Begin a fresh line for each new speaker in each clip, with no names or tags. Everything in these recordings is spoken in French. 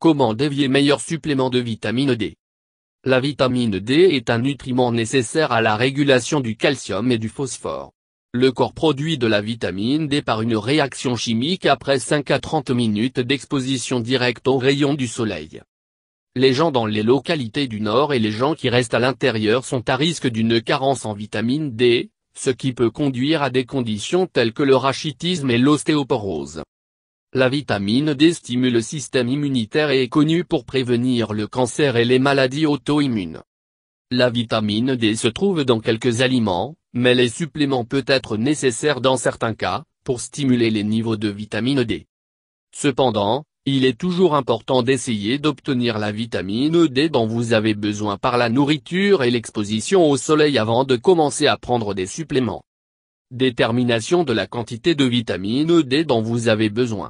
Comment dévier meilleur supplément de vitamine D? La vitamine D est un nutriment nécessaire à la régulation du calcium et du phosphore. Le corps produit de la vitamine D par une réaction chimique après 5 à 30 minutes d'exposition directe aux rayons du soleil. Les gens dans les localités du nord et les gens qui restent à l'intérieur sont à risque d'une carence en vitamine D, ce qui peut conduire à des conditions telles que le rachitisme et l'ostéoporose. La vitamine D stimule le système immunitaire et est connue pour prévenir le cancer et les maladies auto-immunes. La vitamine D se trouve dans quelques aliments, mais les suppléments peuvent être nécessaires dans certains cas, pour stimuler les niveaux de vitamine D. Cependant, il est toujours important d'essayer d'obtenir la vitamine D dont vous avez besoin par la nourriture et l'exposition au soleil avant de commencer à prendre des suppléments. Détermination de la quantité de vitamine D dont vous avez besoin.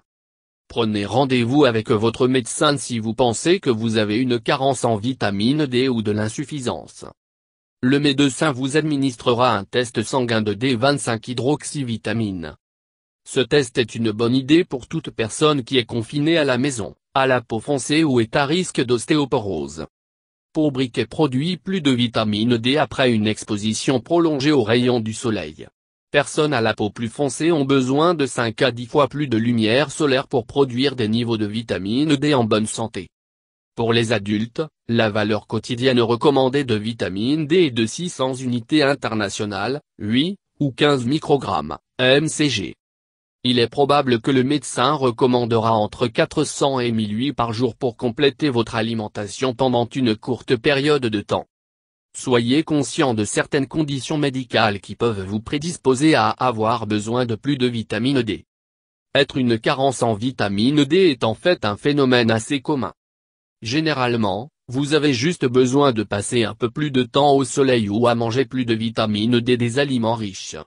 Prenez rendez-vous avec votre médecin si vous pensez que vous avez une carence en vitamine D ou de l'insuffisance. Le médecin vous administrera un test sanguin de D25-hydroxyvitamine. Ce test est une bonne idée pour toute personne qui est confinée à la maison, à la peau foncée ou est à risque d'ostéoporose. Pour briquet produit plus de vitamine D après une exposition prolongée aux rayons du soleil. Personnes à la peau plus foncée ont besoin de 5 à 10 fois plus de lumière solaire pour produire des niveaux de vitamine D en bonne santé. Pour les adultes, la valeur quotidienne recommandée de vitamine D est de 600 unités internationales, 8 ou 15 microgrammes, mcg. Il est probable que le médecin recommandera entre 400 et 1008 par jour pour compléter votre alimentation pendant une courte période de temps. Soyez conscient de certaines conditions médicales qui peuvent vous prédisposer à avoir besoin de plus de vitamine D. Être une carence en vitamine D est en fait un phénomène assez commun. Généralement, vous avez juste besoin de passer un peu plus de temps au soleil ou à manger plus de vitamine D des aliments riches.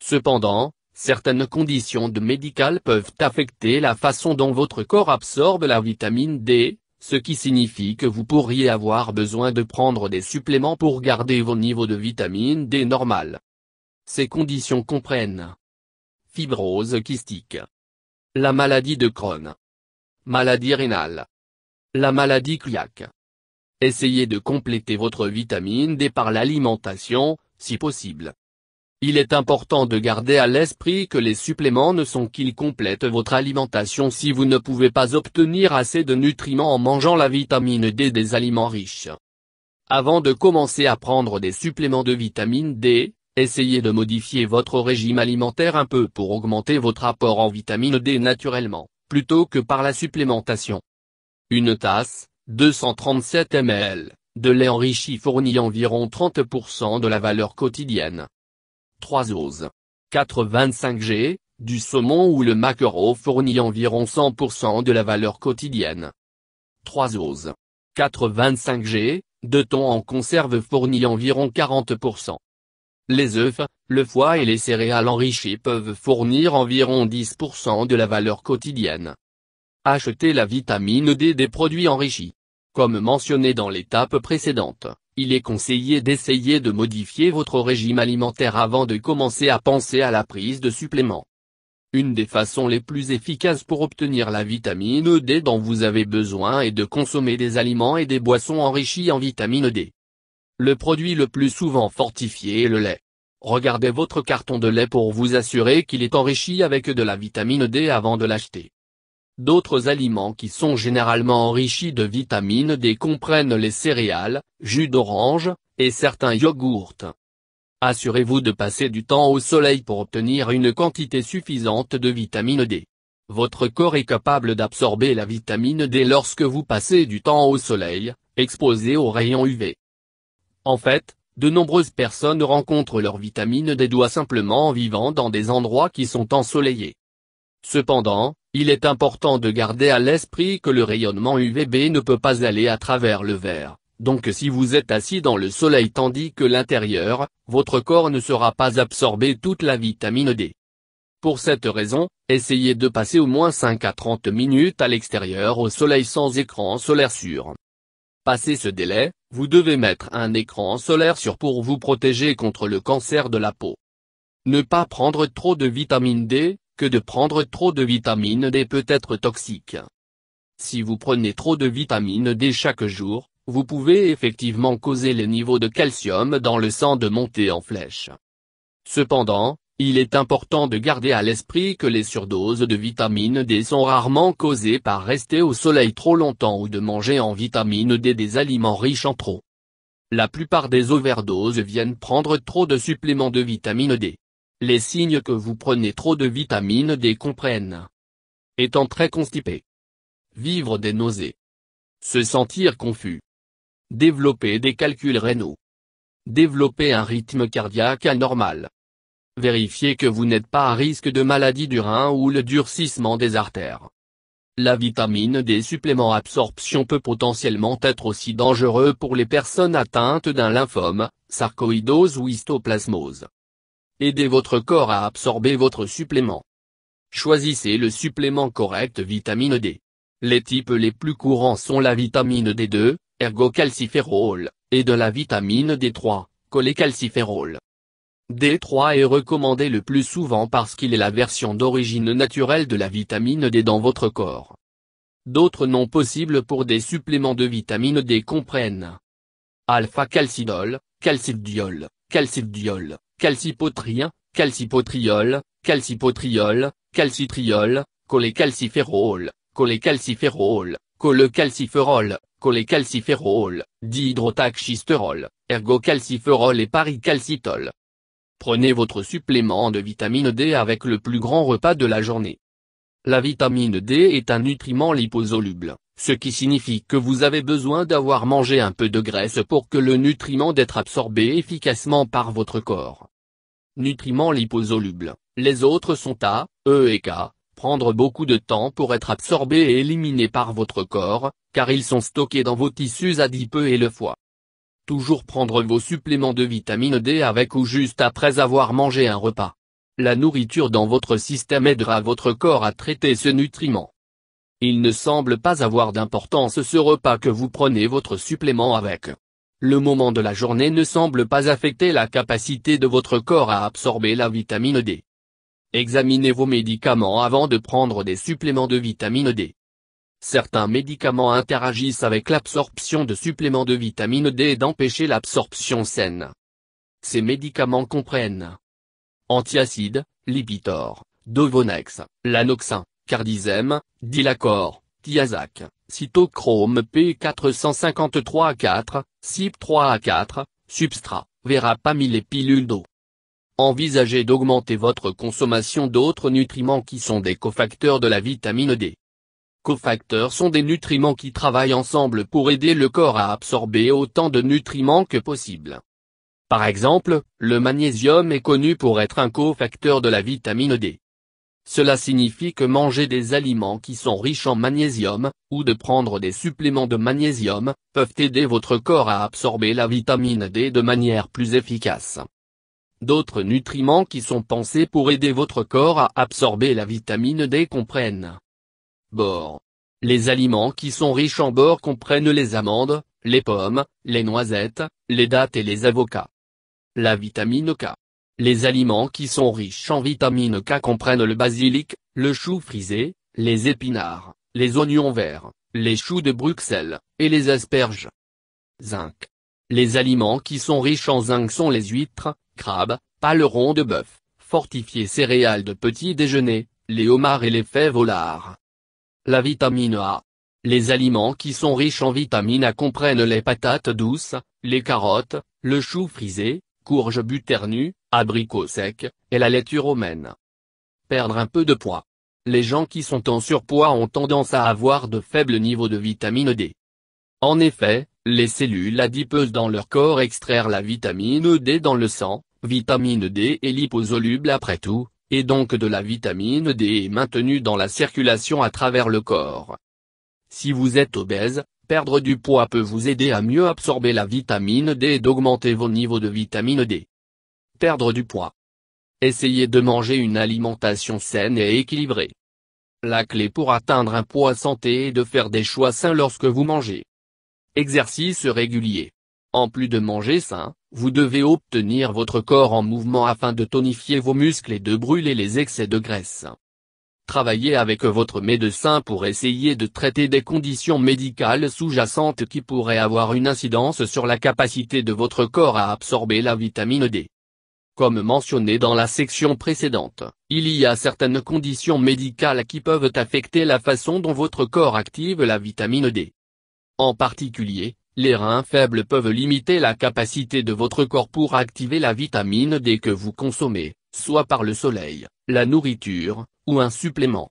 Cependant, certaines conditions médicales peuvent affecter la façon dont votre corps absorbe la vitamine D, ce qui signifie que vous pourriez avoir besoin de prendre des suppléments pour garder vos niveaux de vitamine D normal. Ces conditions comprennent fibrose kystique, la maladie de Crohn, maladie rénale, la maladie cœliaque. Essayez de compléter votre vitamine D par l'alimentation, si possible. Il est important de garder à l'esprit que les suppléments ne sont qu'ils complètent votre alimentation si vous ne pouvez pas obtenir assez de nutriments en mangeant la vitamine D des aliments riches. Avant de commencer à prendre des suppléments de vitamine D, essayez de modifier votre régime alimentaire un peu pour augmenter votre apport en vitamine D naturellement, plutôt que par la supplémentation. Une tasse, 237 ml, de lait enrichi fournit environ 30% de la valeur quotidienne. 3 oses, 85 g, du saumon ou le maquereau fournit environ 100% de la valeur quotidienne. 3 oses, 85 g, de thon en conserve fournit environ 40%. Les œufs, le foie et les céréales enrichies peuvent fournir environ 10% de la valeur quotidienne. Achetez la vitamine D des produits enrichis. Comme mentionné dans l'étape précédente, il est conseillé d'essayer de modifier votre régime alimentaire avant de commencer à penser à la prise de suppléments. Une des façons les plus efficaces pour obtenir la vitamine D dont vous avez besoin est de consommer des aliments et des boissons enrichis en vitamine D. Le produit le plus souvent fortifié est le lait. Regardez votre carton de lait pour vous assurer qu'il est enrichi avec de la vitamine D avant de l'acheter. D'autres aliments qui sont généralement enrichis de vitamine D comprennent les céréales, jus d'orange, et certains yogourts. Assurez-vous de passer du temps au soleil pour obtenir une quantité suffisante de vitamine D. Votre corps est capable d'absorber la vitamine D lorsque vous passez du temps au soleil, exposé aux rayons UV. En fait, de nombreuses personnes rencontrent leur vitamine D simplement en vivant dans des endroits qui sont ensoleillés. Cependant, il est important de garder à l'esprit que le rayonnement UVB ne peut pas aller à travers le verre, donc si vous êtes assis dans le soleil tandis que l'intérieur, votre corps ne sera pas absorbé toute la vitamine D. Pour cette raison, essayez de passer au moins 5 à 30 minutes à l'extérieur au soleil sans écran solaire sûr. Passé ce délai, vous devez mettre un écran solaire sûr pour vous protéger contre le cancer de la peau. Ne pas prendre trop de vitamine D, que de prendre trop de vitamine D peut être toxique. Si vous prenez trop de vitamine D chaque jour, vous pouvez effectivement causer les niveaux de calcium dans le sang de monter en flèche. Cependant, il est important de garder à l'esprit que les surdoses de vitamine D sont rarement causées par rester au soleil trop longtemps ou de manger en vitamine D des aliments riches en trop. La plupart des overdoses viennent prendre trop de suppléments de vitamine D. Les signes que vous prenez trop de vitamine D comprennent: étant très constipé, vivre des nausées, se sentir confus, développer des calculs rénaux, développer un rythme cardiaque anormal. Vérifiez que vous n'êtes pas à risque de maladie du rein ou le durcissement des artères. La vitamine D supplément absorption peut potentiellement être aussi dangereux pour les personnes atteintes d'un lymphome, sarcoïdose ou histoplasmose. Aidez votre corps à absorber votre supplément. Choisissez le supplément correct vitamine D. Les types les plus courants sont la vitamine D2, ergocalciférol, et de la vitamine D3, cholécalciférol. D3 est recommandé le plus souvent parce qu'il est la version d'origine naturelle de la vitamine D dans votre corps. D'autres noms possibles pour des suppléments de vitamine D comprennent: alpha-calcidol, calcidiol, calcidiol, calcipotrien, calcipotriol, calcipotriol, calcitriol, cholécalciférol, cholécalciférol, cholecalciférol, cholécalciférol, dihydrotaxistérol, ergocalciférol et paricalcitol. Prenez votre supplément de vitamine D avec le plus grand repas de la journée. La vitamine D est un nutriment liposoluble, ce qui signifie que vous avez besoin d'avoir mangé un peu de graisse pour que le nutriment d'être absorbé efficacement par votre corps. Nutriments liposolubles, les autres sont A, E et K, prendre beaucoup de temps pour être absorbés et éliminés par votre corps, car ils sont stockés dans vos tissus adipeux et le foie. Toujours prendre vos suppléments de vitamine D avec ou juste après avoir mangé un repas. La nourriture dans votre système aidera votre corps à traiter ce nutriment. Il ne semble pas avoir d'importance ce repas que vous prenez votre supplément avec. Le moment de la journée ne semble pas affecter la capacité de votre corps à absorber la vitamine D. Examinez vos médicaments avant de prendre des suppléments de vitamine D. Certains médicaments interagissent avec l'absorption de suppléments de vitamine D et d'empêcher l'absorption saine. Ces médicaments comprennent antiacides, Lipitor, Dovonex, Lanoxin, Cardizem, Dilacor, Thiazac, Cytochrome P453A4, CYP3A4, Substrat, Verapamil et pilules d'eau. Envisagez d'augmenter votre consommation d'autres nutriments qui sont des cofacteurs de la vitamine D. Cofacteurs sont des nutriments qui travaillent ensemble pour aider le corps à absorber autant de nutriments que possible. Par exemple, le magnésium est connu pour être un cofacteur de la vitamine D. Cela signifie que manger des aliments qui sont riches en magnésium, ou de prendre des suppléments de magnésium, peuvent aider votre corps à absorber la vitamine D de manière plus efficace. D'autres nutriments qui sont pensés pour aider votre corps à absorber la vitamine D comprennent bore. Les aliments qui sont riches en bore comprennent les amandes, les pommes, les noisettes, les dattes et les avocats. La vitamine K. Les aliments qui sont riches en vitamine K comprennent le basilic, le chou frisé, les épinards, les oignons verts, les choux de Bruxelles, et les asperges. Zinc. Les aliments qui sont riches en zinc sont les huîtres, crabes, palerons de bœuf, fortifiés céréales de petit déjeuner, les homards et les fèves au lard. La vitamine A. Les aliments qui sont riches en vitamine A comprennent les patates douces, les carottes, le chou frisé, courge buternue, abricots secs, et la laitue romaine. Perdre un peu de poids. Les gens qui sont en surpoids ont tendance à avoir de faibles niveaux de vitamine D. En effet, les cellules adipeuses dans leur corps extraire la vitamine D dans le sang, vitamine D est liposoluble après tout, et donc de la vitamine D est maintenue dans la circulation à travers le corps. Si vous êtes obèse, perdre du poids peut vous aider à mieux absorber la vitamine D et d'augmenter vos niveaux de vitamine D. Perdre du poids. Essayez de manger une alimentation saine et équilibrée. La clé pour atteindre un poids santé est de faire des choix sains lorsque vous mangez. Exercice régulier. En plus de manger sain, vous devez obtenir votre corps en mouvement afin de tonifier vos muscles et de brûler les excès de graisse. Travaillez avec votre médecin pour essayer de traiter des conditions médicales sous-jacentes qui pourraient avoir une incidence sur la capacité de votre corps à absorber la vitamine D. Comme mentionné dans la section précédente, il y a certaines conditions médicales qui peuvent affecter la façon dont votre corps active la vitamine D. En particulier, les reins faibles peuvent limiter la capacité de votre corps pour activer la vitamine D que vous consommez, soit par le soleil, la nourriture, ou un supplément.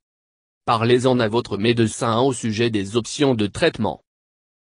Parlez-en à votre médecin au sujet des options de traitement.